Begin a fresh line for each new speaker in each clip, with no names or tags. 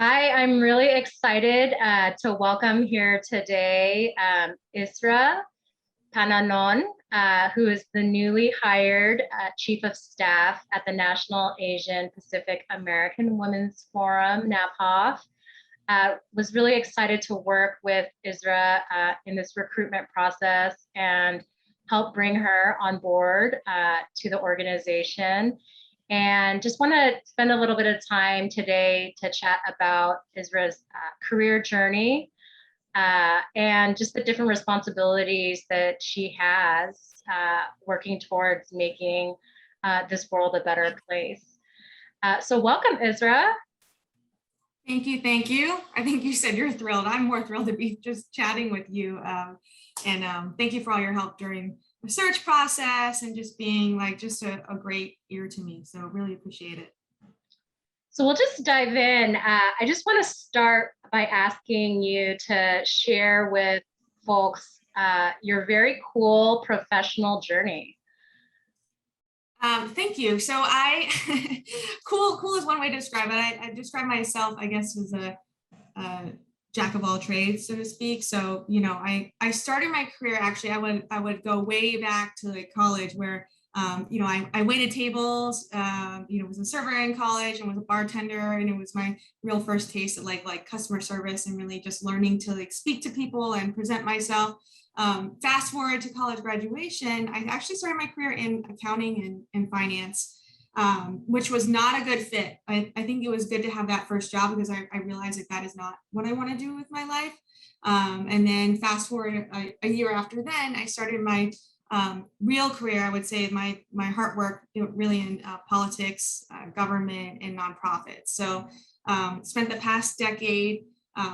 Hi, I'm really excited to welcome here today Isra Pananon, who is the newly hired Chief of Staff at the National Asian Pacific American Women's Forum, NAPAWF. Was really excited to work with Isra in this recruitment process and help bring her on board to the organization. And just want to spend a little bit of time today to chat about Isra's career journey and just the different responsibilities that she has working towards making this world a better place. So welcome, Isra.
Thank you. Thank you. I think you said you're thrilled. I'm more thrilled to be just chatting with you. Thank you for all your help during the search process and just being like just a great ear to me. So really appreciate it.
So we'll just dive in. I just want to start by asking you to share with folks your very cool professional journey.
Thank you. So cool is one way to describe it. I describe myself, I guess, as a jack of all trades, so to speak. So, I started my career, actually, I would go way back to like college where, I waited tables, was a server in college and was a bartender. And it was my real first taste of like customer service and really just learning to like speak to people and present myself. Fast forward to college graduation, I actually started my career in accounting and finance, which was not a good fit. I think it was good to have that first job because I realized that is not what I want to do with my life. And then fast forward a year after then, I started my real career. I would say my heart work really in politics, government, and nonprofits. So spent the past decade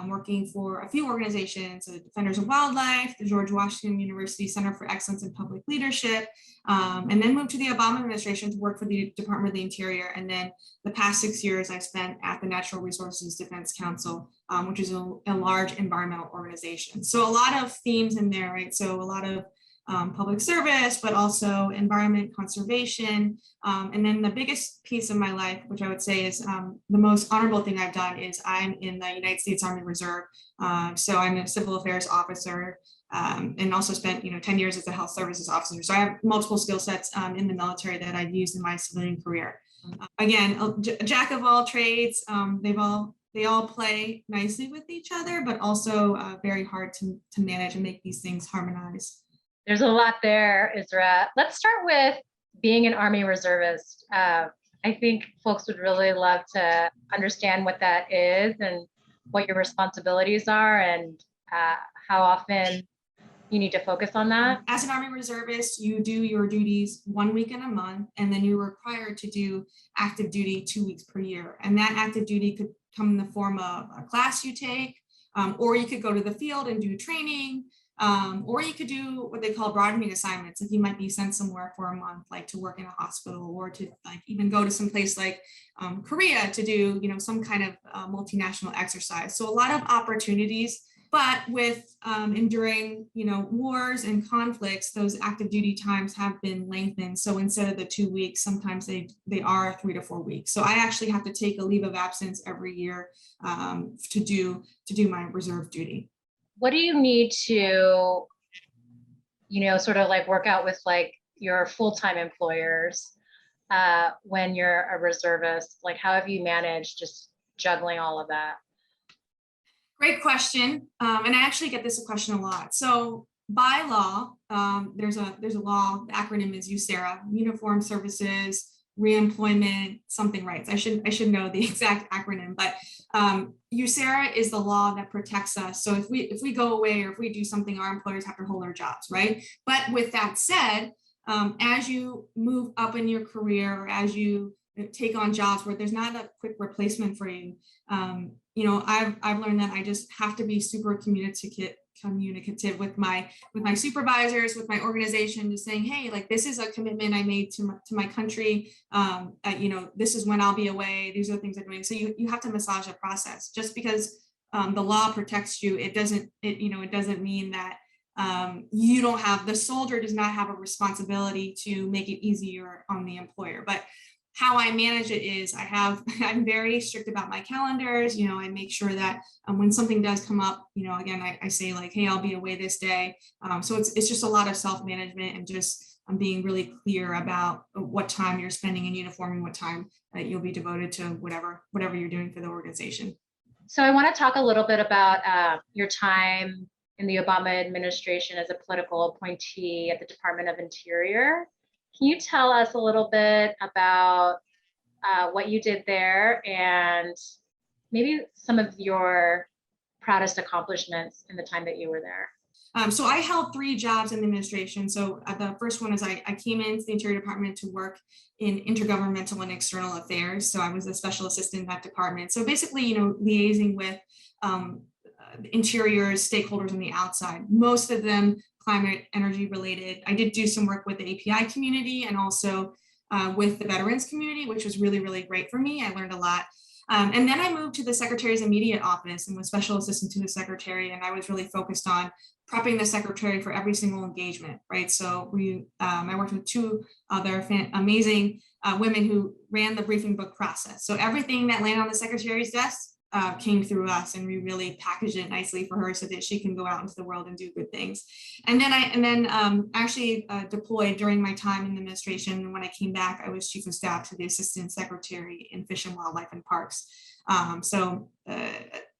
working for a few organizations, the Defenders of Wildlife, the George Washington University Center for Excellence in Public Leadership, and then moved to the Obama administration to work for the Department of the Interior. And then the past 6 years I spent at the Natural Resources Defense Council, which is a large environmental organization. So a lot of themes in there, right? So a lot of public service, but also environment conservation. And then the biggest piece of my life, which I would say is the most honorable thing I've done, is I'm in the United States Army Reserve. So I'm a civil affairs officer and also spent 10 years as a health services officer. So I have multiple skill sets in the military that I've used in my civilian career. Again, a jack of all trades. They all play nicely with each other, but also very hard to manage and make these things harmonize.
There's a lot there, Isra. Let's start with being an Army reservist. I think folks would really love to understand what that is and what your responsibilities are and how often you need to focus on that.
As an Army reservist, you do your duties 1 week in a month, and then you're required to do active duty 2 weeks per year. And that active duty could come in the form of a class you take, or you could go to the field and do training. Or you could do what they call broadening assignments. Like you might be sent somewhere for a month, like to work in a hospital, or to like even go to some place like Korea to do, some kind of multinational exercise. So a lot of opportunities, but with enduring, wars and conflicts, those active duty times have been lengthened. So instead of the 2 weeks, sometimes they are 3 to 4 weeks. So I actually have to take a leave of absence every year to do my reserve duty.
What do you need to, sort of like work out with like your full-time employers when you're a reservist? Like, how have you managed just juggling all of that?
Great question. And I actually get this question a lot. So by law, there's a law, the acronym is USERRA, Uniform Services Reemployment something rights. I should know the exact acronym, but USERRA is the law that protects us. So if we go away or if we do something, our employers have to hold our jobs, right? But with that said, as you move up in your career or as you take on jobs where there's not a quick replacement for you, I've learned that I just have to be super communicative with my supervisors, with my organization, just saying, hey, like this is a commitment I made to my country. This is when I'll be away. These are the things I'm doing. So you have to massage the process. Just because the law protects you, it doesn't mean that the soldier does not have a responsibility to make it easier on the employer. But how I manage it is I'm very strict about my calendars. You know, I make sure that when something does come up, you know, again, I say like, hey, I'll be away this day. So it's just a lot of self-management and just being really clear about what time you're spending in uniform and what time that you'll be devoted to whatever you're doing for the organization.
So I want to talk a little bit about your time in the Obama administration as a political appointee at the Department of Interior. Can you tell us a little bit about what you did there and maybe some of your proudest accomplishments in the time that you were there?
So I held 3 jobs in the administration. So the first one is I came into the Interior Department to work in intergovernmental and external affairs. So I was a special assistant in that department. So basically, you know, liaising with interior stakeholders on the outside, most of them climate energy related. I did do some work with the API community and also with the veterans community, which was really, really great for me. I learned a lot. And then I moved to the secretary's immediate office and was special assistant to the secretary. And I was really focused on prepping the secretary for every single engagement, right? So I worked with 2 other amazing women who ran the briefing book process. So everything that landed on the secretary's desk came through us, and we really packaged it nicely for her so that she can go out into the world and do good things. And then actually deployed during my time in the administration. And when I came back, I was chief of staff to the assistant secretary in Fish and Wildlife and Parks.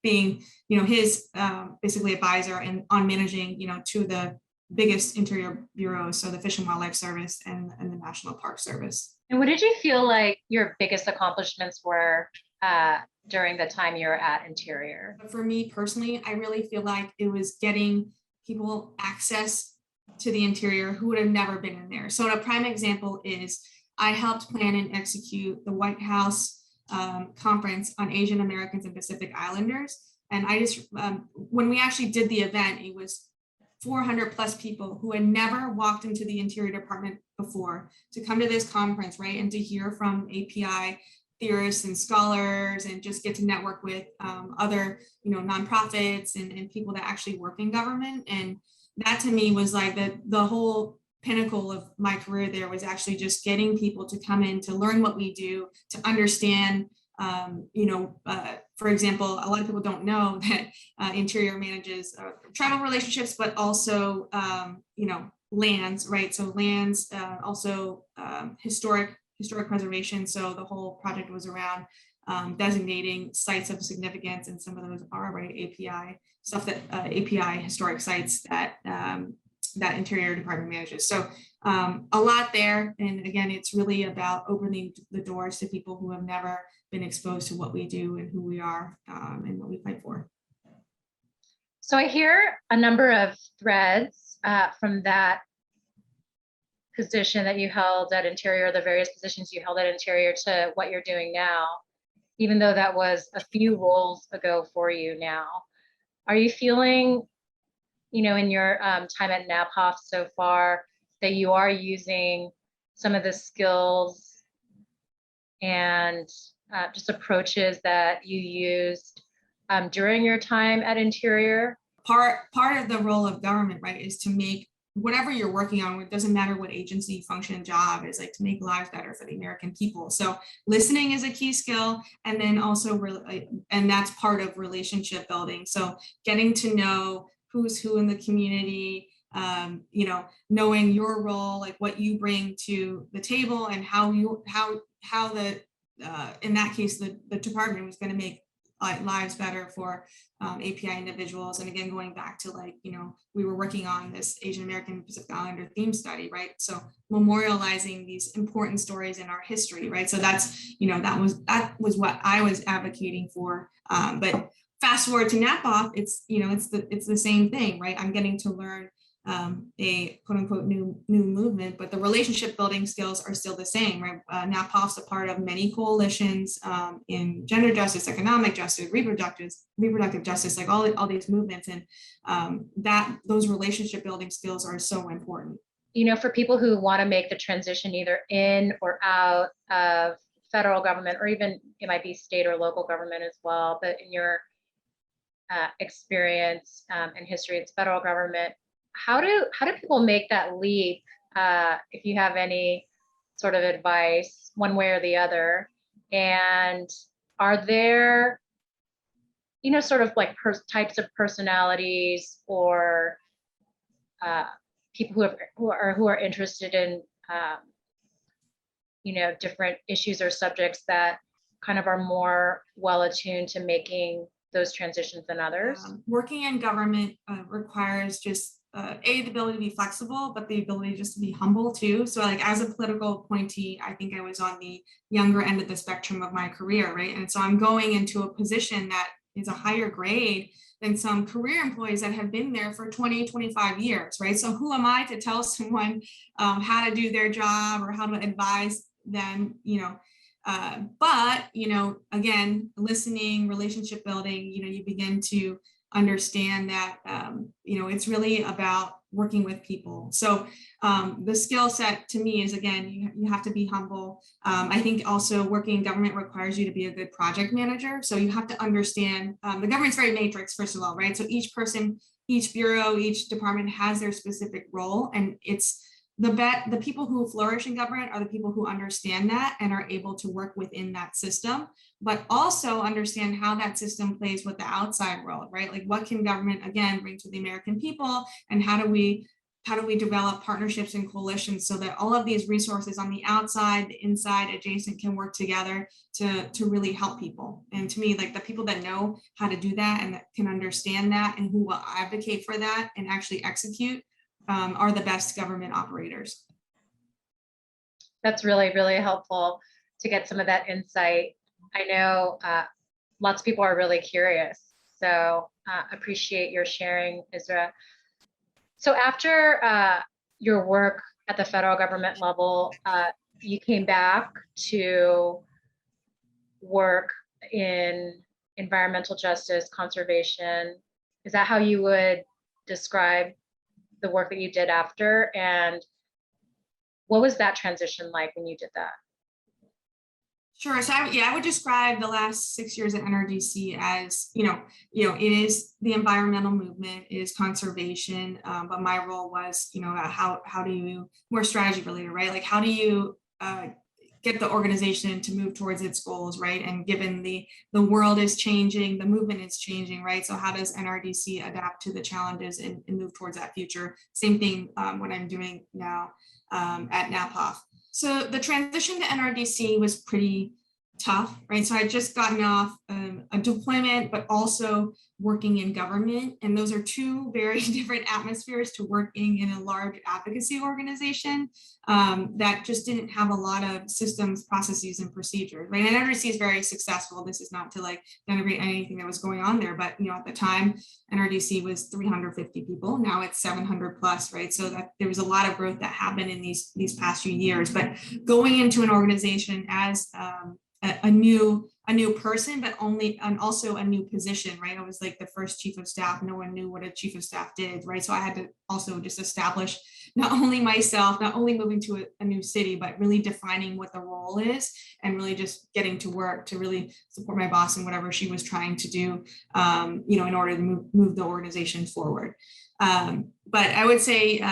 Being, you know, his basically advisor and on managing, you know, 2 of the biggest interior bureaus, so the Fish and Wildlife Service and the National Park Service.
And what did you feel like your biggest accomplishments were during the time you were at Interior?
For me personally, I really feel like it was getting people access to the Interior who would have never been in there. So a prime example is I helped plan and execute the White House conference on Asian Americans and Pacific Islanders. And I just, when we actually did the event, it was 400 plus people who had never walked into the Interior Department before to come to this conference, right? And to hear from API theorists and scholars and just get to network with other, you know, nonprofits and people that actually work in government. And that to me was like the whole pinnacle of my career there was actually just getting people to come in to learn what we do, to understand, for example, a lot of people don't know that Interior manages tribal relationships, but also, lands, right? So lands, also historic preservation. So the whole project was around designating sites of significance, and some of those are right API stuff that API historic sites that that Interior Department manages. So a lot there. And again, it's really about opening the doors to people who have never been exposed to what we do and who we are and what we fight for.
So I hear a number of threads from that position that you held at Interior, the various positions you held at Interior, to what you're doing now, even though that was a few roles ago for you now. Are you feeling, in your time at NAPOF so far, that you are using some of the skills and just approaches that you used during your time at Interior?
Part of the role of government, right, is to make whatever you're working on, it doesn't matter what agency, function, job, is like to make lives better for the American people. So listening is a key skill, and then also, and that's part of relationship building. So getting to know who's who in the community, knowing your role, like what you bring to the table, and how the in that case the department was going to make lives better for API individuals. And again, going back to we were working on this Asian American Pacific Islander theme study, right? So memorializing these important stories in our history, right? So that's, that was what I was advocating for. But fast forward to NAPOF, it's the same thing, right? I'm getting to learn a quote unquote new movement, but the relationship building skills are still the same, right? NAPOF's a part of many coalitions in gender justice, economic justice, reproductive justice, like all these movements, and those relationship building skills are so important.
For people who want to make the transition either in or out of federal government, or even it might be state or local government as well, but in your experience and history, it's federal government. How do people make that leap? If you have any sort of advice one way or the other? And are there, sort of like types of personalities or people who are interested in, different issues or subjects that kind of are more well attuned to making those transitions than others?
Working in government requires just the ability to be flexible, but the ability just to be humble too. So like as a political appointee, I think I was on the younger end of the spectrum of my career, right? And so I'm going into a position that is a higher grade than some career employees that have been there for 20, 25 years, right? So who am I to tell someone how to do their job or how to advise them, but, again, listening, relationship building, you begin to understand that, it's really about working with people. So the skill set to me is, again, you have to be humble. I think also working in government requires you to be a good project manager. So you have to understand, the government's very matrix, first of all, right? So each person, each bureau, each department has their specific role, and it's the people who flourish in government are the people who understand that and are able to work within that system, but also understand how that system plays with the outside world, right? Like what can government, again, bring to the American people, and how do we develop partnerships and coalitions so that all of these resources on the outside, the inside, adjacent can work together to really help people. And to me, like the people that know how to do that and that can understand that and who will advocate for that and actually execute are the best government operators.
That's really, really helpful to get some of that insight. I know lots of people are really curious, so appreciate your sharing, Isra. So after your work at the federal government level, you came back to work in environmental justice, conservation. Is that how you would describe the work that you did after? And what was that transition like when you did that?
Sure. So I would describe the last 6 years at NRDC as, it is the environmental movement, it is conservation, but my role was, how do you, more strategy related, right? Like how do you get the organization to move towards its goals, right? And given the world is changing, the movement is changing, right? So how does NRDC adapt to the challenges and move towards that future? Same thing what I'm doing now at NAPOF. So the transition to NRDC was pretty tough, right? So I had just gotten off a deployment, but also working in government. And those are two very different atmospheres to working in a large advocacy organization that just didn't have a lot of systems, processes, and procedures, right? And NRDC is very successful. This is not to like denigrate anything that was going on there, but at the time, NRDC was 350 people. Now it's 700 plus, right? So that there was a lot of growth that happened in these past few years. But going into an organization as a new person, but also a new position, right? I was like the first chief of staff. No one knew what a chief of staff did, right? So I had to also just establish not only myself, not only moving to a new city, but really defining what the role is and really just getting to work to really support my boss in whatever she was trying to do, in order to move the organization forward. But I would say,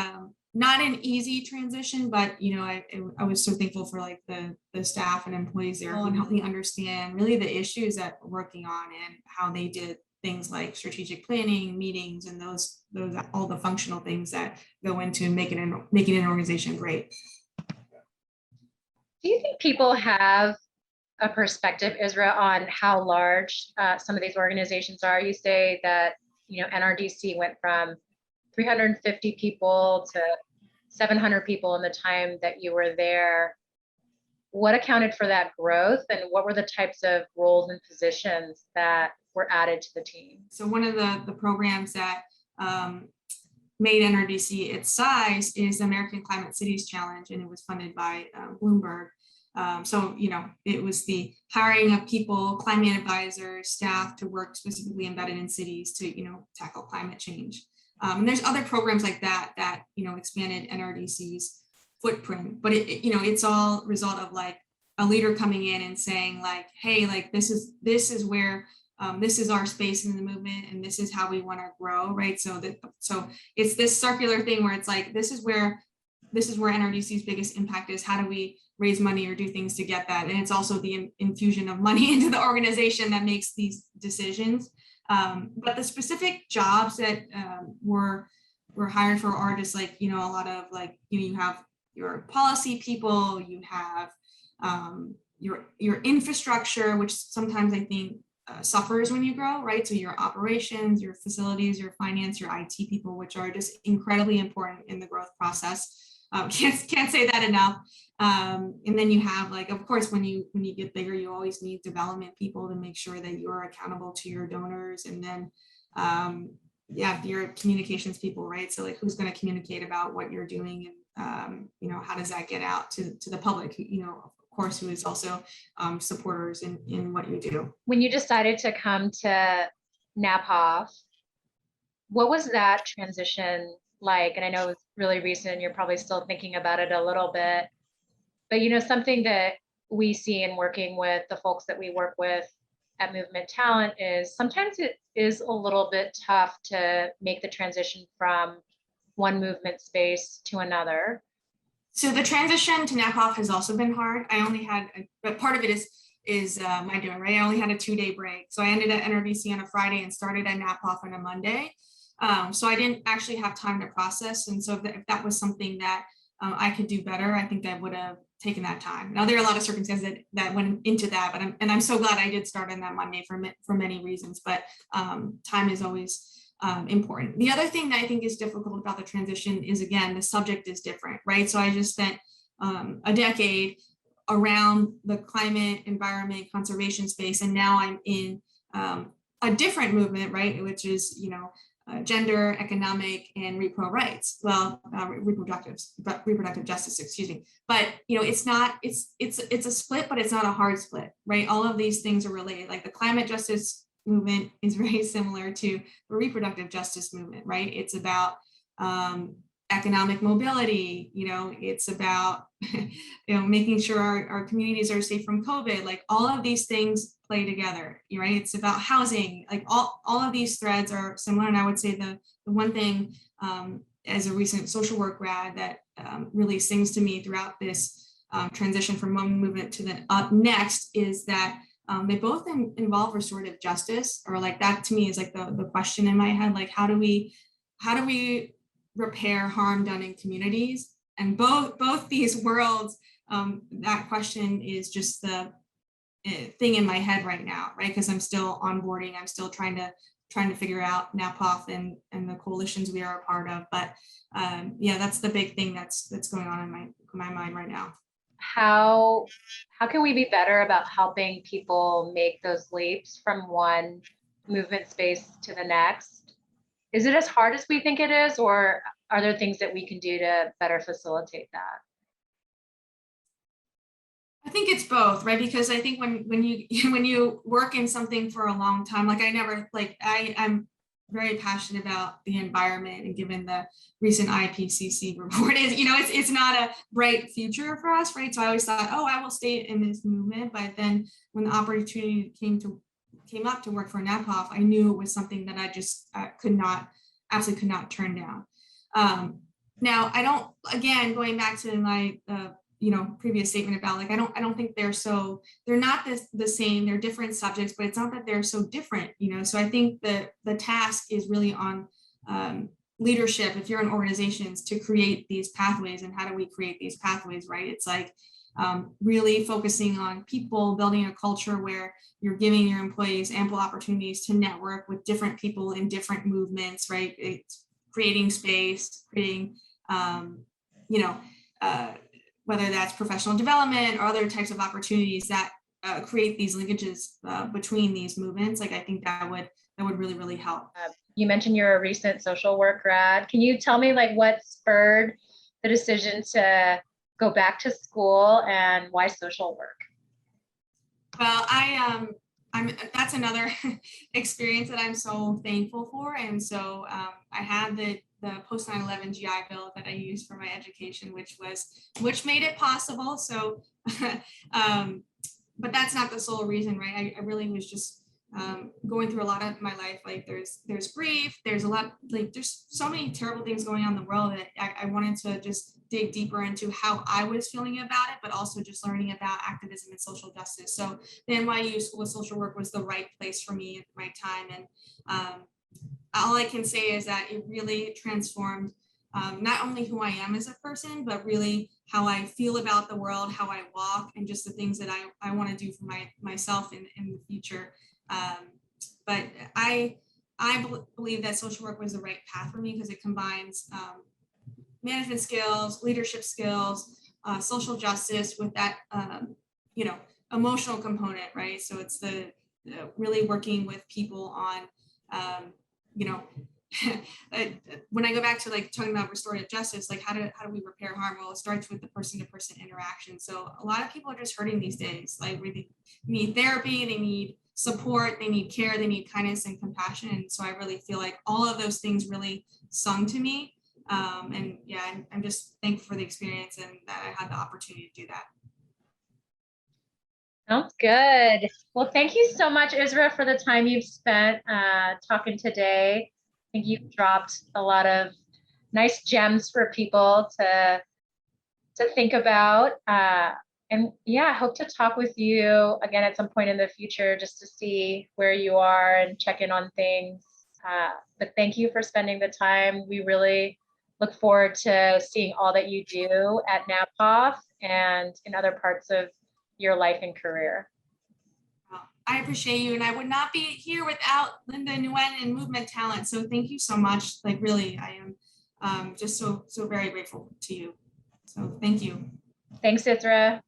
not an easy transition, but I was so thankful for like the staff and employees there who helped me understand really the issues that we're working on and how they did things like strategic planning, meetings, and those all the functional things that go into making an organization great.
Do you think people have a perspective, Isra, on how large some of these organizations are? You say that NRDC went from 350 people to 700 people in the time that you were there. What accounted for that growth, and what were the types of roles and positions that were added to the team?
So one of the programs that made NRDC its size is the American Climate Cities Challenge, and it was funded by Bloomberg. So, it was the hiring of people, climate advisors, staff to work specifically embedded in cities to, tackle climate change. And there's other programs like that expanded NRDC's footprint, but it's all result of like a leader coming in and saying like, hey, like this is where this is our space in the movement, and this is how we want to grow, right? So it's this circular thing where it's like this is where NRDC's biggest impact is. How do we raise money or do things to get that. And it's also the infusion of money into the organization that makes these decisions. But the specific jobs that were hired for are just like, a lot of like, you have your policy people, you have your infrastructure, which sometimes I think suffers when you grow, right? So your operations, your facilities, your finance, your IT people, which are just incredibly important in the growth process. Can't say that enough. And then you have, like, of course, when you get bigger, you always need development people to make sure that you're accountable to your donors. And then your communications people, right? So like, who's going to communicate about what you're doing, and how does that get out to the public? Of course, who is also supporters in what you do.
When you decided to come to NAPOF, what was that transition like? And I know it was really recent, you're probably still thinking about it a little bit, but something that we see in working with the folks that we work with at Movement Talent is sometimes it is a little bit tough to make the transition from one movement space to another.
So the transition to NAPOF has also been hard. I only had, but part of it is my doing, right? I only had a 2-day break. So I ended at NRDC on a Friday and started at NAPOF on a Monday. So I didn't actually have time to process. And so if that was something that I could do better, I think that would have taken that time. Now, there are a lot of circumstances that went into that, but I'm so glad I did start on that Monday for many reasons, but time is always important. The other thing that I think is difficult about the transition is, again, the subject is different, right? So I just spent a decade around the climate, environment, conservation space, and now I'm in a different movement, right? Which is, gender, economic, and rights. Well, reproductive justice, excuse me. But it's not. It's a split, but it's not a hard split, right? All of these things are related. Like the climate justice movement is very similar to the reproductive justice movement, right? It's about economic mobility. It's about making sure our communities are safe from COVID. Like all of these things play together, right? It's about housing. Like all of these threads are similar. And I would say the one thing as a recent social work grad that really sings to me throughout this transition from one movement to the next is that they both involve restorative justice, or like that to me is like the question in my head, like how do we repair harm done in communities? And both these worlds, that question is just the thing in my head right now, right? Because I'm still onboarding, I'm still trying to figure out NAPOF and the coalitions we are a part of. But that's the big thing that's going on in my mind right now.
How can we be better about helping people make those leaps from one movement space to the next? Is it as hard as we think it is, or are there things that we can do to better facilitate that?
I think it's both, right? Because I think when you work in something for a long time, like I'm very passionate about the environment, and given the recent IPCC report is, it's not a bright future for us, right? So I always thought, I will stay in this movement. But then when the opportunity came up to work for NAPOF, I knew it was something that I just absolutely could not turn down. Now I don't, again, going back to my previous statement about like, I don't think they're not the same, they're different subjects, but it's not that they're so different, so I think the task is really on leadership, if you're in organizations, to create these pathways. And how do we create these pathways, right? It's like really focusing on people, building a culture where you're giving your employees ample opportunities to network with different people in different movements, right? It's creating space, creating, whether that's professional development or other types of opportunities that create these linkages between these movements. Like, I think that would really, really help.
You mentioned you're a recent social work grad. Can you tell me like what spurred the decision to go back to school and why social work?
Well, that's another experience that I'm so thankful for. And so I had the post 9/11 GI Bill that I used for my education, which made it possible. So, but that's not the sole reason, right? I really was just going through a lot of my life. Like there's grief, there's a lot, like there's so many terrible things going on in the world that I wanted to just dig deeper into how I was feeling about it, but also just learning about activism and social justice. So the NYU School of Social Work was the right place for me at the right time. And all I can say is that it really transformed not only who I am as a person, but really how I feel about the world, how I walk, and just the things that I want to do for myself in the future. But I believe that social work was the right path for me because it combines management skills, leadership skills, social justice with that, emotional component, right? So it's the really working with people on, when I go back to like talking about restorative justice, like how do we repair harm? Well, it starts with the person-to-person interaction. So a lot of people are just hurting these days. Like really need therapy, they need support, they need care, they need kindness and compassion. And so I really feel like all of those things really sung to me. And yeah, I'm just thankful for the experience and that I had the opportunity to do that.
Sounds good. Well, thank you so much, Isra, for the time you've spent talking today. I think you've dropped a lot of nice gems for people to think about. And yeah, I hope to talk with you again at some point in the future just to see where you are and check in on things. But thank you for spending the time. We really look forward to seeing all that you do at NAPOF and in other parts of your life and career.
I appreciate you, and I would not be here without Linda Nguyen and Movement Talent. So thank you so much. Like really, I am just so very grateful to you. So thank you.
Thanks, Isra.